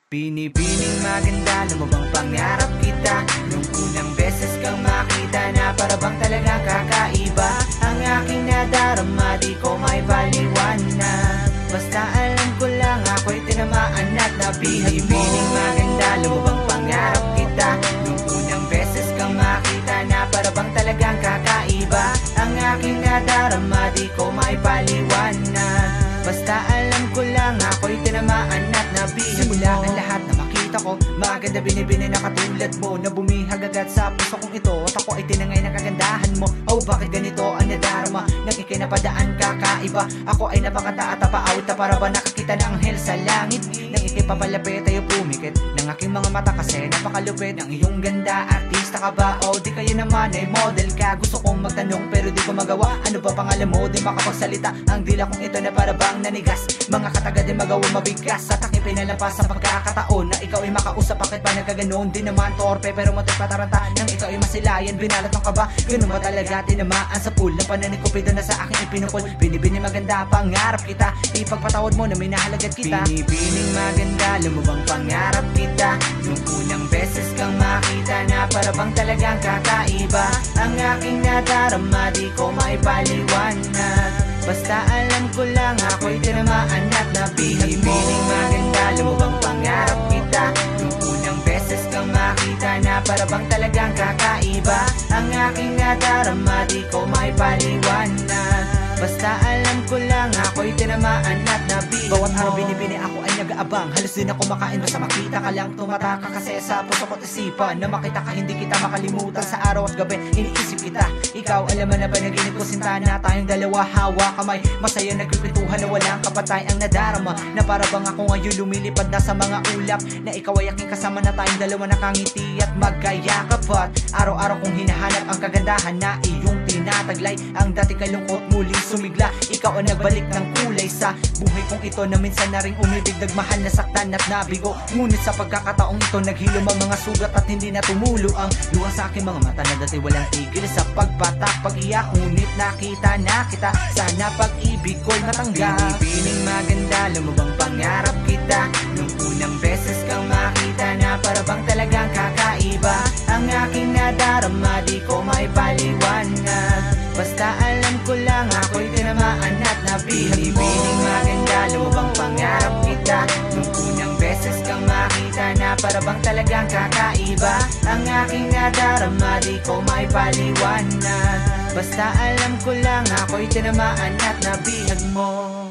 Pinipiling maganda, lumabang pangarap kita. Nung unang beses kang makita na para bang talaga kakaiba. Ang aking nadarama, di ko may paliwanag. Basta alam ko lang, ako'y tinamaan at nabihag mo. Pinipiling maganda, lumabang pangarap kita. Nung unang beses kang makita na para bang talagang kakaiba. Ang aking nadarama, di ko may paliwanag. Basta alam ko lang, ako'y tinamaan at nabihag mo. Simula ang lahat na makita ko, maganda binibini na katulad mo, na bumihag agad sa puso kong ito. At ako ay tinangay ng kagandahan mo. Oh, bakit ganito ang nadarama? Nakikinapadaan kakaiba. Ako ay napakataata pa-out na para ba nakakita ng anghel sa langit. Nang ikipapalapit tayo pumikit ng aking mga mata kasi napakalupit ng iyong ganda. Artista ka ba? O di kayo naman ay model ka? Gusto kong magtanong pero di ko magawa. Ano ba pangalan mo? Di makapagsalita ang dila kong ito na para bang nanigas. Mga kataga di magawa mabigas. At aking pinalampas sa pagkakataon na ikaw ay makausap. Bakit ba nagkaganon? Di naman torpe pero moto'y pataranta. Nang ikaw ay masilayan, binalat ng kaba. Ganun ba talaga tinamaan sa pool ng pananikupido na sa aking ipinukol? Binibini maganda, pangarap kita. Ipagpatawad mo na may nahalagad kita. Binibining maganda, lumubang pangarap kita. Nung unang beses kang makita na para bang talagang kakaiba. Ang aking nadarama, di ko maipaliwanag. Basta alam ko lang, ako'y tinamaan at nabihag mo. Binibining maganda, lumubang pangarap kita. Nung unang beses kang makita na para bang talagang kakaiba. Ang aking nadarama, di ko maipaliwanag. Basta alam ko lang, ako'y tinamaan at nabihag mo. Bawat araw binibini ako ay nag-aabang. Halos din ako makain basta makita ka lang. Tumataka kasi sa puso ko't isipan na makita ka, hindi kita makalimutan. Sa araw at gabi, iniisip kita. Ikaw, alam mo na ba naginip ko sinta na tayong dalawa hawa kamay. Masaya nagpipintuhan na walang kapatay ang nadarama. Na para bang ako ngayon lumilipad na sa mga ulap. Na ikaw ay aking kasama na tayong dalawa nakangiti at magkayakap. At araw-araw kong hinahanap ang kagandahan na iyong tinataglay. Ang dati kalungkot muling sumigla. Ikaw ang nagbalik ng kulay sa buhay kong ito na minsan na rin umibig, nagmahal, nasaktan at nabigo. Ngunit sa pagkakataong ito naghilom ang mga sugat at hindi na tumulo ang luha sa aking mga mata na dati walang tigil sa pagbatak, pag-iyak. Ngunit nakita na kita, sana pag-ibig ko'y matanggal. Binibining maganda, lumubang pangarap kita. Nung unang beses kang makita na para bang talagang kakaiba. Ang aking nadarama, di ko maipaliwanag. Basta alam ko lang, ako'y tinamaan at nabihag mo. Binibining maganda, lumubang pangarap kita. Nung unang beses kang makita na para bang talagang kakaiba. Ang aking nadarama, di ko maipaliwanag. Basta alam ko lang, ako'y tinamaan at nabihag mo.